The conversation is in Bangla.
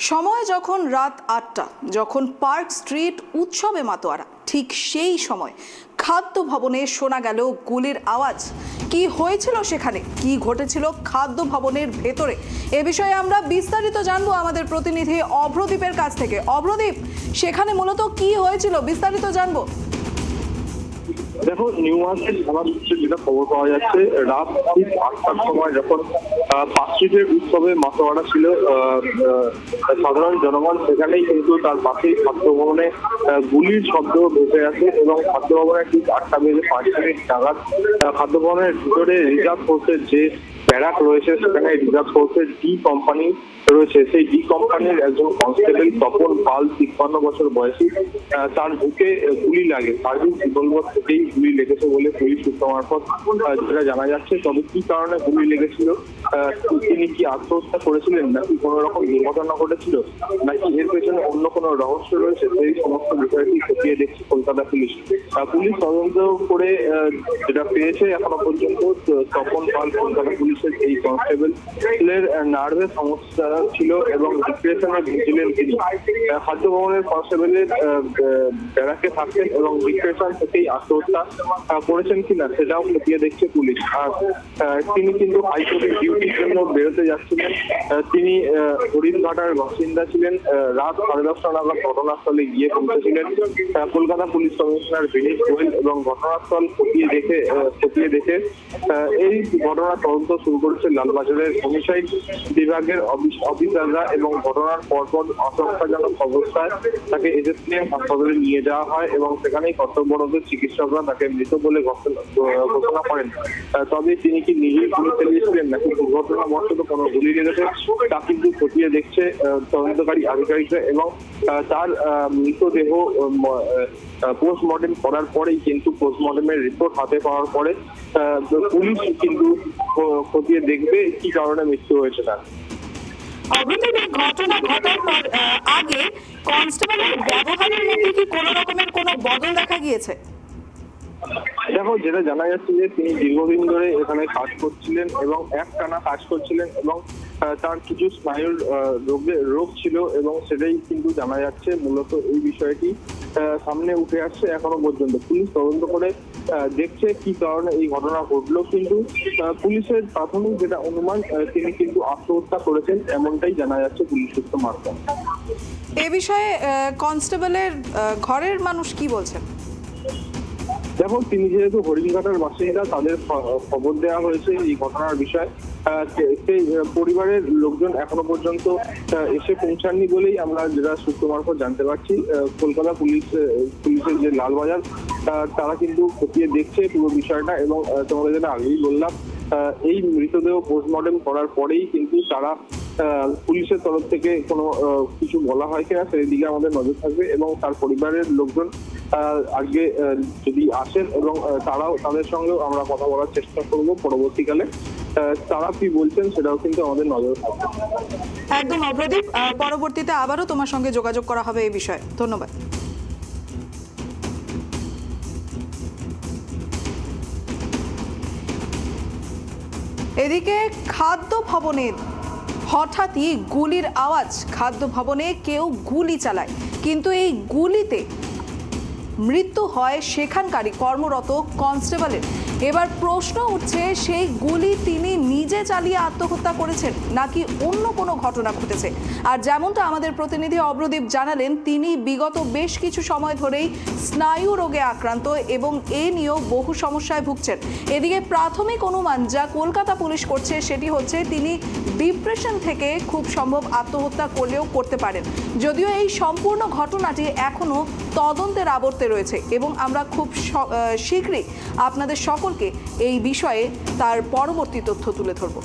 সময় যখন রাত ৮টা, যখন পার্ক স্ট্রিট উৎসবে মাতোয়ারা, ঠিক সেই সময় খাদ্য ভবনে শোনা গেল গুলির আওয়াজ। কি হয়েছিল সেখানে, কি ঘটেছিল খাদ্য ভবনের ভেতরে, এ বিষয়ে আমরা বিস্তারিত জানবো আমাদের প্রতিনিধি অভ্রদীপের কাছ থেকে। অভ্রদীপ, সেখানে মূলত কি হয়েছিল বিস্তারিত জানবো। দেখো, নিউ মার্কেট থানা সূত্রে যেটা খবর পাওয়া যাচ্ছে, রাত ঠিক ৮টার সময় যখন পার্ক স্ট্রিটের উৎসবে মাতোয়ারা ছিল সাধারণ জনগণ, সেখানেই কিন্তু তার পাশেই খাদ্য ভবনে গুলির শব্দ ভেসে আসে এবং খাদ্য ভবনে ঠিক ৮টা বেজে ৫ মিনিট নাগাদ খাদ্য ভবনের ভিতরে রিজার্ভ ফোর্সের যে ব্যারাক রয়েছে, সেখানে রিজার্ভ ফোর্সের ডি কোম্পানি রয়েছে, সেই ডি কোম্পানির একজন কনস্টেবল তপন পাল, ৫৩ বছর বয়সী, তার বুকে গুলি লাগে। সার্ভিস রিভলভার থেকেই গুলি লেগেছে বলে পুলিশ সূত্র মারফত যেটা জানা যাচ্ছে। তবে কি কারণে গুলি লেগেছিল, তিনি কি আত্মহত্যা করেছিলেন, নাকি কোনো রকম দুর্ঘটনা ঘটেছিল, নাকি এর পেছনে অন্য কোনো রহস্য রয়েছে, সেই সমস্ত বিষয়টি খতিয়ে দেখছে কলকাতা পুলিশ। পুলিশ তদন্ত করে যেটা পেয়েছে এখনো পর্যন্ত, তপন পাল কলকাতা পুলিশের এই কনস্টেবলের নার্ভের সমস্যা ছিল এবং ডিপ্রেশনে ভুগছিলেন তিনি। খাদ্য ভবনের কনস্টেবলের ব্যারাকে থাকতেন এবং ডিপ্রেশন থেকেই আত্মহত্যা করেছেন কিনা সেটাও খতিয়ে দেখছে পুলিশ। আর তিনি কিন্তু হাইকোর্টের ডিউটির জন্য বেরোতে যাচ্ছিলেন। তিনি হরিণঘাটার বাসিন্দা ছিলেন। রাত 10:30 নাগাদ ঘটনাস্থলে গিয়ে পৌঁছেছিলেন কলকাতা পুলিশ কমিশনার বিনীত গোয়েল এবং ঘটনাস্থল খতিয়ে দেখে এই ঘটনার তদন্ত শুরু করেছে লালবাজারের হোমিসাইড বিভাগের অফিসাররা এবং ঘটনার পরপর আশঙ্কাজনক অবস্থায় তাকে এসএসকেএম হাসপাতালে নিয়ে যাওয়া হয় এবং সেখানেই কর্তব্যরত চিকিৎসকরা তাকে মৃত বলে ঘোষণা করেন। তবে তিনি কি নিজেই গুলি চালিয়েছিলেন নাকি দুর্ঘটনাবশত কোনো গুলি লেগেছে তা কিন্তু খতিয়ে দেখছে তদন্তকারী আধিকারিকরা এবং তার মৃতদেহ পোস্টমর্টেম করার পরেই কিন্তু পোস্টমর্টেমের রিপোর্ট হাতে পাওয়ার পরে পুলিশ কিন্তু খতিয়ে দেখবে কি কারণে মৃত্যু হয়েছে তার। ঘটনা ঘটার পর আগে কনস্টেবলের ব্যবহারের মধ্যে কি কোনো রকমের কোনো বদল দেখা গিয়েছে? দেখো, যেটা জানা যাচ্ছে যে তিনি দীর্ঘদিন ধরে এখানে কাজ করছিলেন এবং একটানা কাজ করছিলেন এবং তার কিছু স্নায়ুর রোগ ছিল এবং সেটাই কিন্তু জানা যাচ্ছে। মূলত এই বিষয়টি সামনে উঠে আসছে এখনো পর্যন্ত। পুলিশ তদন্ত করে দেখছে কি কারণে এই ঘটনা ঘটলো, কিন্তু পুলিশের প্রাথমিক যেটা অনুমান, তিনি কিন্তু আত্মহত্যা করেছেন এমনটাই জানা যাচ্ছে পুলিশ সূত্র মারফত। এ বিষয়ে কনস্টেবলের ঘরের মানুষ কি বলছেন? দেখো, তিনি যেহেতু হরিণঘাটার বাসিন্দা, তাদের খবর দেওয়া হয়েছে এই ঘটনার বিষয়ে। সেই পরিবারের লোকজন এখনো পর্যন্ত এসে পৌঁছাননি বলেই আমরা যেটা সূত্র মারফত জানতে পারছি। কলকাতা পুলিশের যে লালবাজার, তারা কিন্তু খতিয়ে দেখছে পুরো বিষয়টা এবং তোমাদের যেটা আগেই বললাম, এই মৃতদেহ পোস্টমর্টেম করার পরেই কিন্তু তারা পুলিশের তরফ থেকে কোনো কিছু বলা হয় কিনা সেই দিকে আমাদের নজর থাকবে এবং তার পরিবারের লোকজন আজকে যদি আসেন এবং তাদের সঙ্গেও আমরা কথা বলার চেষ্টা করব পরবর্তীকালে। তারা কি বলছেন সেটাও কিন্তু আমাদের নজর থাকবে। একদম অভ্রদীপ, পরবর্তীতে আবারও তোমার সঙ্গে যোগাযোগ করা হবে এই বিষয়ে। ধন্যবাদ। এদিকে খাদ্য ভবনে হঠাৎই গুলির আওয়াজ। খাদ্য ভবনে কেউ গুলি চালায়, কিন্তু এই গুলিতে মৃত্যু হয় সেখানকারই কর্মরত কনস্টেবলের। এবার প্রশ্ন উঠছে, সেই গুলি তিনি নিজে চালিয়ে আত্মহত্যা করেছেন নাকি অন্য কোনো ঘটনা ঘটেছে। আর যেমনটা আমাদের প্রতিনিধি অভ্রদীপ জানালেন, তিনি বিগত বেশ কিছু সময় ধরেই স্নায়ু রোগে আক্রান্ত এবং এ নিয়েও বহু সমস্যায় ভুগছেন। এদিকে প্রাথমিক অনুমান যা কলকাতা পুলিশ করছে সেটি হচ্ছে তিনি ডিপ্রেশন থেকে খুব সম্ভব আত্মহত্যা করলেও করতে পারেন। যদিও এই সম্পূর্ণ ঘটনাটি এখনো তদন্তের আবর্তে রয়েছে এবং আমরা খুব শীঘ্রই আপনাদের সকলকে এই বিষয়ে তার পরবর্তী তথ্য তুলে ধরব।